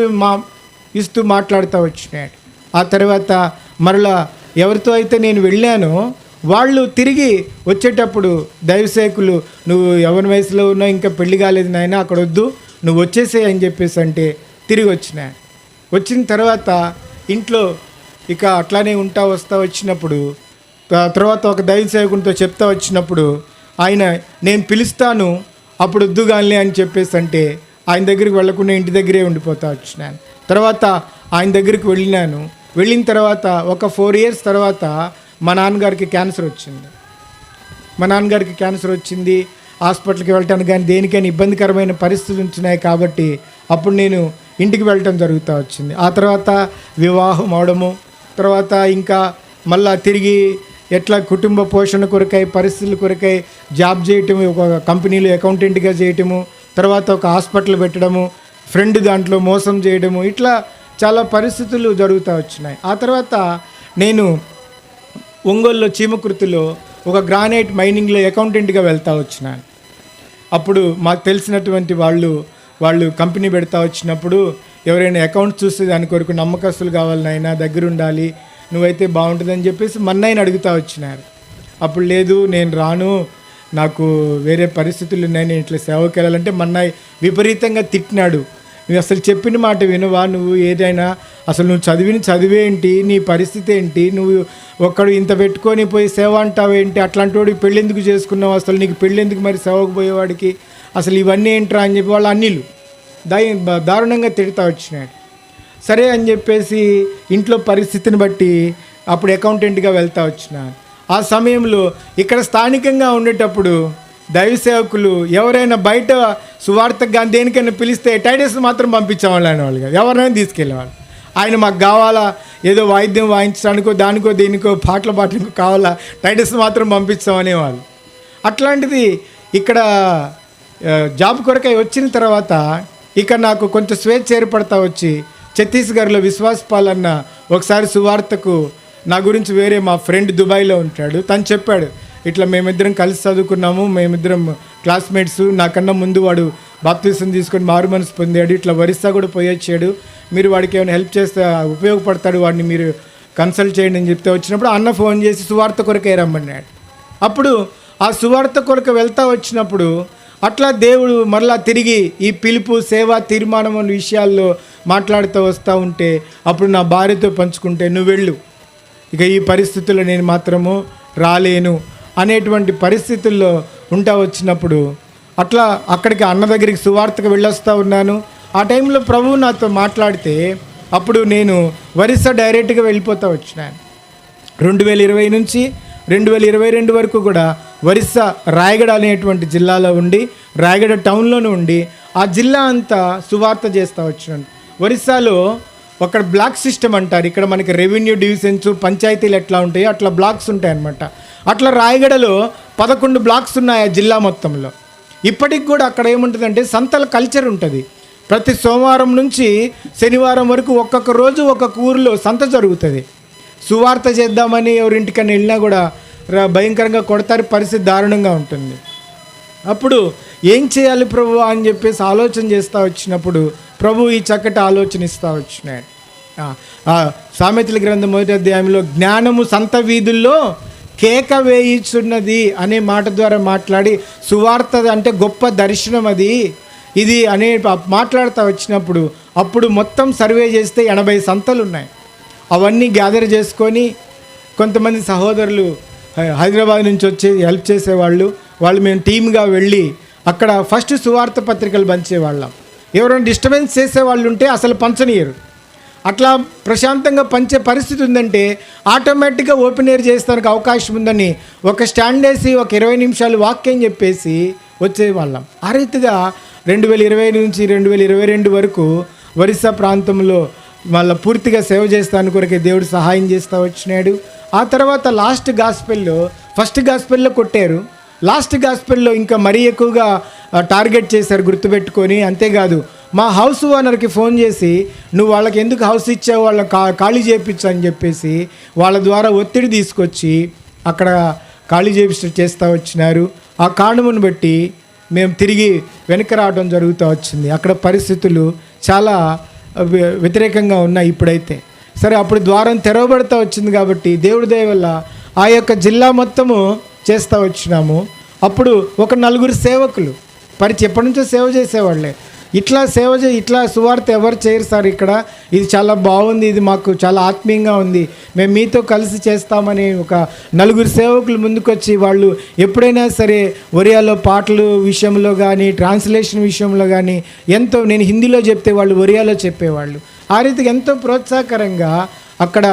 ఇస్తూ మాట్లాడుతూ వచ్చినాడు. ఆ తర్వాత మరలా ఎవరితో అయితే నేను వెళ్ళానో వాళ్ళు తిరిగి వచ్చేటప్పుడు దైవసేకులు, నువ్వు యవ్వన వయసులో ఉన్నావు, ఇంకా పెళ్లి కాలేదు నాయన, అక్కడ వద్దు, నువ్వు వచ్చేసే అని చెప్పేసి అంటే తిరిగి వచ్చిన తర్వాత ఇంట్లో ఇక అట్లానే ఉంటా వస్తా వచ్చినప్పుడు తర్వాత ఒక దైవ సేవకునితో చెప్తా వచ్చినప్పుడు ఆయన నేను పిలుస్తాను అప్పుడు వద్దుగానే అని చెప్పేసి అంటే ఆయన దగ్గరికి వెళ్ళకుండా ఇంటి దగ్గరే ఉండిపోతా వచ్చినాను. తర్వాత ఆయన దగ్గరికి వెళ్ళిన తర్వాత ఒక 4 years తర్వాత మా నాన్నగారికి క్యాన్సర్ వచ్చింది. హాస్పిటల్కి వెళ్ళటానికి కానీ దేనికైనా ఇబ్బందికరమైన పరిస్థితులు ఉంటున్నాయి కాబట్టి అప్పుడు నేను ఇంటికి వెళ్ళటం జరుగుతూ వచ్చింది. ఆ తర్వాత వివాహం అవడము, తర్వాత ఇంకా మళ్ళా తిరిగి ఎట్లా కుటుంబ పోషణ కొరకై పరిస్థితుల కొరకై జాబ్ చేయటము, ఒక కంపెనీలో అకౌంటెంట్గా చేయటము, తర్వాత ఒక హాస్పిటల్ పెట్టడము, ఫ్రెండ్ దాంట్లో మోసం చేయడము, ఇట్లా చాలా పరిస్థితులు జరుగుతూ వచ్చినాయి. ఆ తర్వాత నేను ఒంగోలులో చీమకుర్తిలో ఒక గ్రానైట్ మైనింగ్లో అకౌంటెంట్గా వెళ్తూ వచ్చినాను. అప్పుడు మాకు తెలిసినటువంటి వాళ్ళు కంపెనీ పెడతా వచ్చినప్పుడు ఎవరైనా అకౌంట్ చూస్తే దాని కొరకు నమ్మకస్తులు కావాలనైనా దగ్గర ఉండాలి, నువ్వైతే బాగుంటుందని చెప్పేసి మన్నయ్యని అడుగుతూ వచ్చినారు. అప్పుడు లేదు నేను రాను, నాకు వేరే పరిస్థితులు ఉన్నాయి, నేను ఇట్లా సేవకి వెళ్ళాలంటే మన్నయ్య విపరీతంగా తిట్టినాడు. నువ్వు అసలు చెప్పిన మాట వినువా, నువ్వు ఏదైనా అసలు నువ్వు చదివేంటి, నీ పరిస్థితి ఏంటి, నువ్వు ఒక్కడు ఇంత పెట్టుకొని పోయి సేవ అంటావేంటి, అట్లాంటి వాడికి పెళ్ళెందుకు చేసుకున్నావు, అసలు నీకు పెళ్ళెందుకు మరి సేవకు పోయేవాడికి, అసలు ఇవన్నీ ఏంట్రా అని చెప్పి వాళ్ళు అన్నిలు దారుణంగా తిడతా వచ్చినాడు. సరే అని చెప్పేసి ఇంట్లో పరిస్థితిని బట్టి అప్పుడు అకౌంటెంట్గా వెళ్తా వచ్చినాను. ఆ సమయంలో ఇక్కడ స్థానికంగా ఉండేటప్పుడు దైవ సేవకులు ఎవరైనా బయట సువార్తకు కానీ దేనికైనా పిలిస్తే టైటస్ మాత్రం పంపించేవాళ్ళు అనేవాళ్ళు కాదు, ఎవరైనా తీసుకెళ్ళేవాళ్ళు. ఆయన మాకు కావాలా, ఏదో వాయిద్యం వాయించడానికో దానికో దేనికో పాటలకో కావాలా, టైటస్ మాత్రం పంపించామనేవాళ్ళు. అట్లాంటిది ఇక్కడ జాబ్ కొరకై వచ్చిన తర్వాత ఇక నాకు కొంచెం స్వేచ్ఛ ఏర్పడతా వచ్చి ఛత్తీస్గఢ్లో విశ్వాస్ పాల్ అన్న ఒకసారి సువార్తకు నా గురించి వేరే మా ఫ్రెండ్ దుబాయ్లో ఉంటాడు, తను చెప్పాడు ఇట్లా మేమిద్దరం కలిసి చదువుకున్నాము, మేమిద్దరం క్లాస్మేట్స్, నాకన్నా ముందు వాడు బాప్తిసం తీసుకొని మారు మనసు పొందాడు, ఇట్లా ఒరిస్సా కూడా పోయొచ్చాడు, మీరు వాడికి ఏమైనా హెల్ప్ చేస్తే ఉపయోగపడతాడు, వాడిని మీరు కన్సల్ట్ చేయండి అని చెప్తే వచ్చినప్పుడు అన్న ఫోన్ చేసి సువార్త కొరకే రమ్మన్నాడు. అప్పుడు ఆ సువార్త కొరకు వెళ్తా వచ్చినప్పుడు అట్లా దేవుడు మరలా తిరిగి ఈ పిలుపు సేవ తీర్మానం అనే విషయాల్లో మాట్లాడుతూ వస్తూ ఉంటే అప్పుడు నా భార్యతో పంచుకుంటే నువ్వు వెళ్ళు, ఇక ఈ పరిస్థితుల్లో నేను మాత్రము రాలేను అనేటువంటి పరిస్థితుల్లో ఉంటా వచ్చినప్పుడు అట్లా అక్కడికి అన్న దగ్గరికి సువార్తకు వెళ్ళొస్తూ ఉన్నాను. ఆ టైంలో ప్రభువు నాతో మాట్లాడితే అప్పుడు నేను ఒరిస్సా డైరెక్ట్గా వెళ్ళిపోతూ వచ్చినాను. 2020 నుంచి 2022 వరకు కూడా ఒరిస్సా రాయగడ అనేటువంటి జిల్లాలో ఉండి, రాయగడ టౌన్లోనే ఉండి ఆ జిల్లా అంతా సువార్త చేస్తూ వచ్చినాను. ఒరిస్సాలో ఒక బ్లాక్ సిస్టమ్ అంటారు, ఇక్కడ మనకి రెవెన్యూ డివిజన్స్ పంచాయతీలు ఎట్లా ఉంటాయో అట్లా బ్లాక్స్ ఉంటాయన్నమాట. అట్లా రాయగడలో 11 బ్లాక్స్ ఉన్నాయి ఆ జిల్లా మొత్తంలో. ఇప్పటికి కూడా అక్కడ ఏముంటుందంటే సంతల కల్చర్ ఉంటుంది. ప్రతి సోమవారం నుంచి శనివారం వరకు ఒక్కొక్క రోజు ఒక్కొక్క ఊరిలో సంత జరుగుతుంది. సువార్త చేద్దామని ఎవరింటికన్నా వెళ్ళినా కూడా భయంకరంగా కొడతారు, పరిస్థితి దారుణంగా ఉంటుంది. అప్పుడు ఏం చేయాలి ప్రభు అని చెప్పేసి ఆలోచన చేస్తూ వచ్చినప్పుడు ప్రభు ఈ చక్కటి ఆలోచన ఇస్తూ వచ్చినాడు. సామెతల గ్రంథం 1వ అధ్యాయంలో జ్ఞానము సంత వీధుల్లో కేక వేయిచున్నది అనే మాట ద్వారా మాట్లాడి సువార్త అంటే గొప్ప దర్శనం ఇది అనే మాట్లాడుతూ వచ్చినప్పుడు అప్పుడు మొత్తం సర్వే చేస్తే 80 సంతలు ఉన్నాయి. అవన్నీ గ్యాదర్ చేసుకొని కొంతమంది సహోదరులు హైదరాబాద్ నుంచి వచ్చి హెల్ప్ చేసేవాళ్ళు, మేము టీమ్గా వెళ్ళి అక్కడ ఫస్ట్ సువార్త పత్రికలు పంచేవాళ్ళం. ఎవరైనా డిస్టర్బెన్స్ చేసేవాళ్ళు ఉంటే అసలు పంచనీయరు. అట్లా ప్రశాంతంగా పంచే పరిస్థితి ఉందంటే ఆటోమేటిక్గా ఓపెన్ ఎయిర్ చేస్తానికి అవకాశం ఉందని ఒక స్టాండ్ వేసి ఒక 20 నిమిషాలు వాక్యం చెప్పేసి వచ్చేవాళ్ళం. ఆ రీతిగా 2020 నుంచి 2022 వరకు ఒరిస్సా ప్రాంతంలో వాళ్ళ పూర్తిగా సేవ చేస్తాను కొరకే దేవుడు సహాయం చేస్తూ వచ్చినాడు. ఆ తర్వాత ఫస్ట్ గాస్పెల్లో కొట్టారు, లాస్ట్ గాస్పెల్లో ఇంకా మరీ ఎక్కువగా టార్గెట్ చేశారు గుర్తుపెట్టుకొని. అంతేకాదు మా హౌస్ ఓనర్కి ఫోన్ చేసి నువ్వు వాళ్ళకి ఎందుకు హౌస్ ఇచ్చావు, వాళ్ళకి ఖాళీ చేయించు అని చెప్పేసి వాళ్ళ ద్వారా ఒత్తిడి తీసుకొచ్చి అక్కడ ఖాళీ చేస్తూ వచ్చినారు. ఆ కారణమును బట్టి మేము తిరిగి వెనక రావడం జరుగుతూ వచ్చింది. అక్కడ పరిస్థితులు చాలా వ్యతిరేకంగా ఉన్నాయి ఇప్పుడైతే. సరే, అప్పుడు ద్వారం తెరవబడుతూ వచ్చింది కాబట్టి దేవుడి దయ వల్ల ఆ యొక్క జిల్లా మొత్తము చేస్తూ వచ్చినాము. అప్పుడు ఒక 4 సేవకులు ఎప్పటి నుంచో సేవ చేసేవాళ్ళే ఇట్లా ఇట్లా సువార్త ఎవరు చేయరు సార్ ఇక్కడ, ఇది చాలా బాగుంది, ఇది మాకు చాలా ఆత్మీయంగా ఉంది, మేము మీతో కలిసి చేస్తామని ఒక 4 సేవకులు ముందుకొచ్చి వాళ్ళు ఎప్పుడైనా సరే ఒరియాలో పాటలు విషయంలో కానీ ట్రాన్స్లేషన్ విషయంలో కానీ ఎంతో, నేను హిందీలో చెప్తే వాళ్ళు ఒరియాలో చెప్పేవాళ్ళు. ఆ రీతికి ఎంతో ప్రోత్సాహకరంగా అక్కడ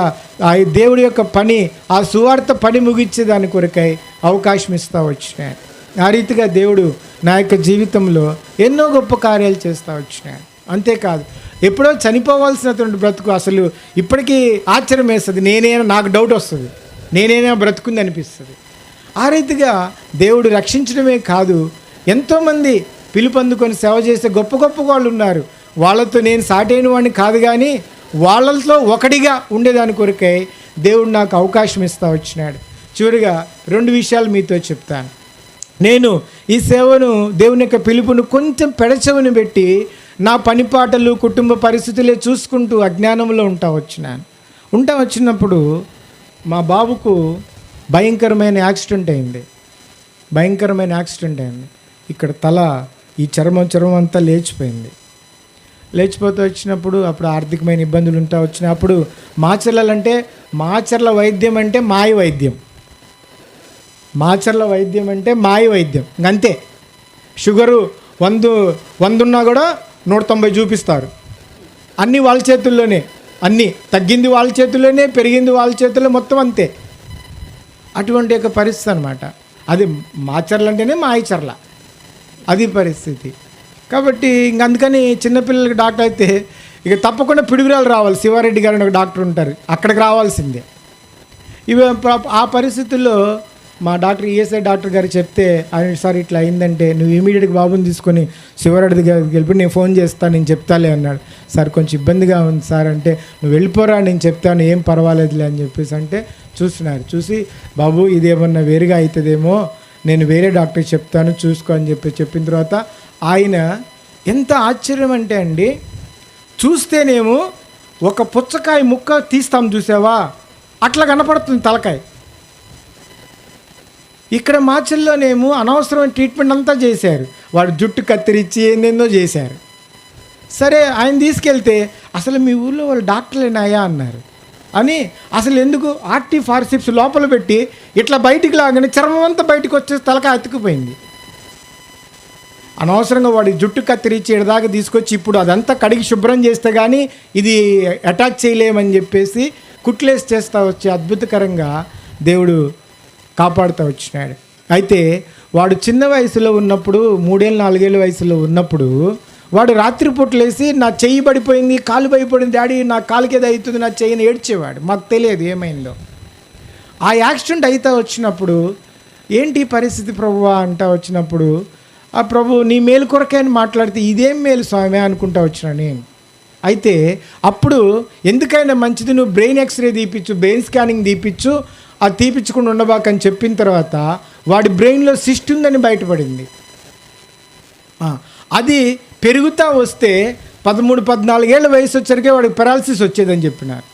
ఆ దేవుడి యొక్క పని, ఆ సువార్త పని ముగించే దాని కొరకై అవకాశం ఇస్తూ వచ్చినాడు. ఆ రీతిగా దేవుడు నా యొక్క జీవితంలో ఎన్నో గొప్ప కార్యాలు చేస్తూ వచ్చినాడు. అంతేకాదు, ఎప్పుడో చనిపోవాల్సినటువంటి బ్రతుకు అసలు ఇప్పటికీ ఆశ్చర్యం వేస్తుంది. నాకు డౌట్ వస్తుంది, నేనైనా బ్రతుకుంది అనిపిస్తుంది. ఆ రీతిగా దేవుడు రక్షించడమే కాదు, ఎంతోమంది పిలుపొందుకొని సేవ చేసే గొప్ప గొప్ప వాళ్ళు ఉన్నారు. వాళ్ళతో నేను సాటైన వాడిని కాదు, కానీ వాళ్ళతో ఒకటిగా ఉండేదాని కొరకై దేవుడు నాకు అవకాశం ఇస్తూ వచ్చినాడు. చివరిగా 2 విషయాలు మీతో చెప్తాను. నేను ఈ సేవను, దేవుని యొక్క పిలుపును కొంచెం పెడచెవిని పెట్టి నా పనిపాటలు కుటుంబ పరిస్థితులే చూసుకుంటూ అజ్ఞానంలో ఉంటా వచ్చినప్పుడు మా బాబుకు భయంకరమైన యాక్సిడెంట్ అయింది. ఇక్కడ తల, ఈ చర్మం అంతా లేచిపోతూ వచ్చినప్పుడు అప్పుడు ఆర్థికమైన ఇబ్బందులు వచ్చినప్పుడు మాచర్ల వైద్యం అంటే మాయ వైద్యం. అంతే. షుగరు 100 ఉన్నా కూడా 190 చూపిస్తారు. అన్నీ వాళ్ళ చేతుల్లోనే, అన్నీ తగ్గింది వాళ్ళ చేతుల్లోనే, పెరిగింది వాళ్ళ చేతుల్లో, మొత్తం అంతే. అటువంటి యొక్క పరిస్థితి అనమాట. అది మాచర్ల అంటేనే మాయచర్ల, అది పరిస్థితి. కాబట్టి అందుకని చిన్నపిల్లలకి డాక్టర్ అయితే ఇక తప్పకుండా పిడుగురాలు రావాలి. శివారెడ్డి గారు అని ఒక డాక్టర్ ఉంటారు, అక్కడికి రావాల్సిందే. ఆ పరిస్థితుల్లో మా డాక్టర్ ఈఎస్ఐ డాక్టర్ గారు చెప్తే, ఆయన సార్ ఇట్లా అయిందంటే నువ్వు ఇమీడియట్గా బాబుని తీసుకొని శివారెడ్డి గారికి వెళ్ళి నేను ఫోన్ చేస్తాను, నేను చెప్తాలే అన్నాడు. సార్ కొంచెం ఇబ్బందిగా ఉంది సార్ అంటే, నువ్వు వెళ్ళిపోరా నేను చెప్తాను, ఏం పర్వాలేదులే అని చెప్పేసి అంటే చూసి బాబు ఇదేమన్నా వేరుగా అవుతుందేమో, నేను వేరే డాక్టర్కి చెప్తాను చూసుకో అని చెప్పిన తర్వాత ఆయన ఎంత ఆశ్చర్యం అంటే అండి, చూస్తేనేమో ఒక పుచ్చకాయ ముక్క తీస్తాం చూసావా, అట్లా కనపడుతుంది తలకాయ. ఇక్కడ మాచల్లోనేమో అనవసరమైన ట్రీట్మెంట్ అంతా చేశారు, వాడు జుట్టు కత్తిరించి ఏందేందో చేశారు. సరే ఆయన తీసుకెళ్తే అసలు మీ ఊళ్ళో వాళ్ళు డాక్టర్లేనాయా అన్నారు. అని అసలు ఎందుకు ఆర్టీ ఫార్సిప్స్ లోపల పెట్టి ఇట్లా బయటికి లాగానే చర్మం అంతా బయటకు వచ్చేసి తలకాయ అతుక్కుపోయింది. అనవసరంగా వాడి జుట్టు కత్తిరించి ఎడదాకా తీసుకొచ్చి ఇప్పుడు అదంతా కడిగి శుభ్రం చేస్తే కానీ ఇది అటాచ్ చేయలేమని చెప్పేసి కుట్లేసి చేస్తూ వచ్చి అద్భుతకరంగా దేవుడు కాపాడుతూ వచ్చినాడు. అయితే వాడు చిన్న వయసులో ఉన్నప్పుడు, 3-4 ఏళ్ళ వయసులో ఉన్నప్పుడు వాడు రాత్రిపూట్లేసి నా చెయ్యి పడిపోయింది, కాలు పడిపోయింది డాడీ, నా కాలుకి ఏదో అవుతుంది, నా చెయ్యిని ఏడ్చేవాడు. మాకు తెలియదు ఏమైందో. ఆ యాక్సిడెంట్ అయితే వచ్చినప్పుడు ఏంటి పరిస్థితి ప్రభువా అంటా వచ్చినప్పుడు, ఆ ప్రభు నీ మేలు కొరకే అని మాట్లాడితే ఇదేం మేలు స్వామి అనుకుంటా వచ్చినా నేను. అయితే అప్పుడు ఎందుకైనా మంచిది నువ్వు బ్రెయిన్ ఎక్స్రే తీపిచ్చు, బ్రెయిన్ స్కానింగ్ తీపిచ్చు, అది తీపించకుండా ఉండబాకని చెప్పిన తర్వాత వాడి బ్రెయిన్లో సిస్ట్ ఉందని బయటపడింది. అది పెరుగుతూ వస్తే 13-14 ఏళ్ళ వయసు వచ్చరికే వాడికి పెరాలసిస్ వచ్చేదని చెప్పినారు.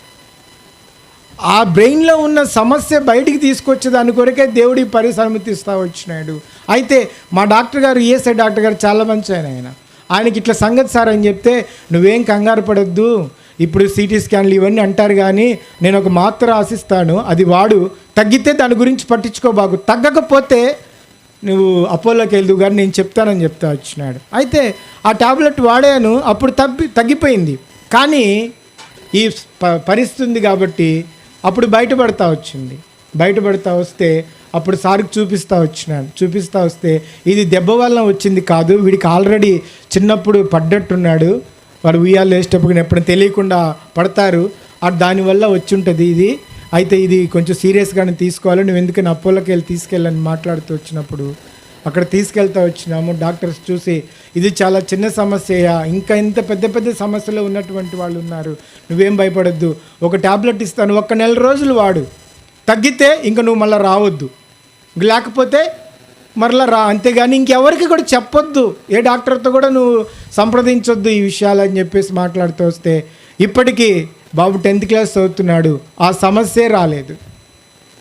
ఆ బ్రెయిన్లో ఉన్న సమస్య బయటికి తీసుకొచ్చే దాని కొరకే దేవుడి అనుమతిస్తూ వచ్చినాడు. అయితే మా డాక్టర్ గారు, ఈఎస్ఐ డాక్టర్ గారు చాలా మంచి ఆయనకి ఇట్లా సంగతి సార్ అని చెప్తే, నువ్వేం కంగారు పడొద్దు, ఇప్పుడు సిటీ స్కాన్లు ఇవన్నీ అంటారు కానీ నేను ఒక మాత్ర రాసిస్తాను, అది వాడు, తగ్గితే దాని గురించి పట్టించుకోబాకు, తగ్గకపోతే నువ్వు అపోలోకి వెళ్దు కానీ నేను చెప్తానని చెప్తా వచ్చినాడు. అయితే ఆ టాబ్లెట్ వాడాను, అప్పుడు తగ్గిపోయింది. కానీ ఈ పరిస్థితి ఉంది కాబట్టి అప్పుడు బయటపడతా వస్తే అప్పుడు సార్కి చూపిస్తా వస్తే ఇది దెబ్బ వల్ల వచ్చింది కాదు, వీడికి ఆల్రెడీ చిన్నప్పుడు పడ్డట్టున్నాడు, వాడు ఉయ్యాలు వేసేటప్పుడు ఎప్పుడు తెలియకుండా పడతారు, దానివల్ల వచ్చి ఉంటుంది ఇది, అయితే ఇది కొంచెం సీరియస్గానే తీసుకోవాలి, నువ్వు ఎందుకని అపోలోకి వెళ్ళి తీసుకెళ్ళని మాట్లాడుతూ వచ్చినప్పుడు అక్కడ తీసుకెళ్తా వచ్చినాము. డాక్టర్స్ చూసి ఇది చాలా చిన్న సమస్య, ఇంకా ఇంత పెద్ద పెద్ద సమస్యలు ఉన్నటువంటి వాళ్ళు ఉన్నారు, నువ్వేం భయపడద్దు, ఒక టాబ్లెట్ ఇస్తాను, 1 నెల రోజులు వాడు, తగ్గితే ఇంక నువ్వు మళ్ళీ రావద్దు, లేకపోతే మరలా రా, అంతేగాని ఇంకెవరికి కూడా చెప్పొద్దు, ఏ డాక్టర్తో కూడా నువ్వు సంప్రదించొద్దు ఈ విషయాలు అని చెప్పేసి మాట్లాడుతూ వస్తే ఇప్పటికీ బాబు 10th క్లాస్ చదువుతున్నాడు, ఆ సమస్యే రాలేదు,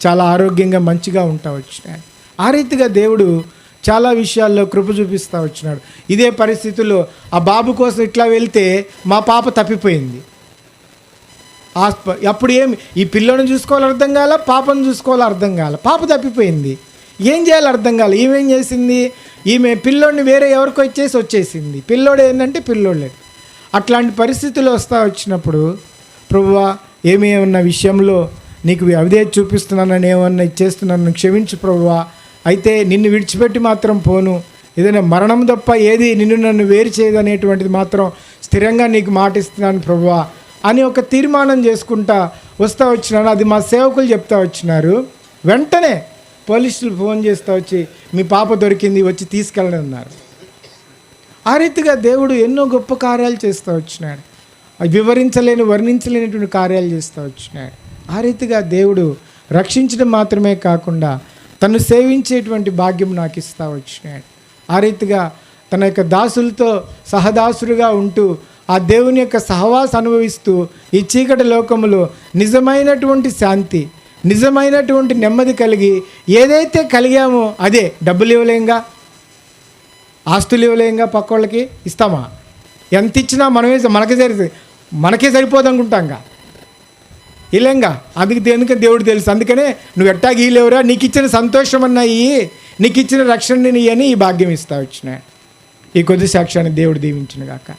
చాలా ఆరోగ్యంగా మంచిగా ఉంటా వచ్చినాడు. ఆ రీతిగా దేవుడు చాలా విషయాల్లో కృప చూపిస్తూ వచ్చినాడు. ఇదే పరిస్థితుల్లో ఆ బాబు కోసం ఇట్లా వెళ్తే మా పాప తప్పిపోయింది. అప్పుడు ఏమి, ఈ పిల్లోని చూసుకోవాలి అర్థం కాల, పాపను చూసుకోవాలి అర్థం కాల, పాప తప్పిపోయింది. ఏం చేయాలి అర్థం కాల. ఈమెం చేసింది, ఈమె పిల్లోడిని వేరే ఎవరికో ఇచ్చేసి వచ్చేసింది. పిల్లోడు ఏంటంటే పిల్లోడే. అట్లాంటి పరిస్థితులు వచ్చినప్పుడు ప్రభువా ఏమేమన్న విషయంలో నీకు అవిధేయత చూపిస్తున్నానని ఏమన్నా ఇచ్చేస్తున్నాను క్షమించు ప్రభువా, అయితే నిన్ను విడిచిపెట్టి మాత్రం పోను, ఏదైనా మరణం తప్ప ఏది నిన్ను నన్ను వేరు చేయదు అనేటువంటిది మాత్రం స్థిరంగా నీకు మాటిస్తున్నాను ప్రభువా అని ఒక తీర్మానం చేసుకుంటా వస్తూ వచ్చినాను. అది మా సేవకులు చెప్తా వచ్చినారు. వెంటనే పోలీసులు ఫోన్ చేస్తూ వచ్చి మీ పాప దొరికింది, వచ్చి తీసుకెళ్ళండి అన్నారు. ఆ రీతిగా దేవుడు ఎన్నో గొప్ప కార్యాలు చేస్తూ వచ్చినాడు. వర్ణించలేనటువంటి కార్యాలు చేస్తూ వచ్చినాడు. ఆ రీతిగా దేవుడు రక్షించడం మాత్రమే కాకుండా తను సేవించేటువంటి భాగ్యం నాకు ఇస్తూ వచ్చినాడు. ఆ రీతిగా తన యొక్క దాసులతో సహదాసులుగా ఉంటూ ఆ దేవుని యొక్క సహవాస అనుభవిస్తూ ఈ చీకటి లోకములో నిజమైనటువంటి శాంతి, నిజమైనటువంటి నెమ్మది కలిగి ఏదైతే కలిగామో అదే. డబ్బులు ఇవ్వలేంగా, ఆస్తులు ఇవ్వలేంగా, పక్క వాళ్ళకి ఇస్తామా? ఎంత ఇచ్చినా మనకే సరిపోదు అనుకుంటాంగా, ఇలేంగా. అందుకే దేవుడు తెలుసు. అందుకనే నువ్వు ఎట్టాగి లేవురా, నీకు ఇచ్చిన సంతోషం అన్నాయి, నీకు ఇచ్చిన రక్షణ అని ఈ భాగ్యం ఇస్తా వచ్చినాడు. ఈ కొద్ది సాక్ష్యాన్ని దేవుడు దీవించును గాక.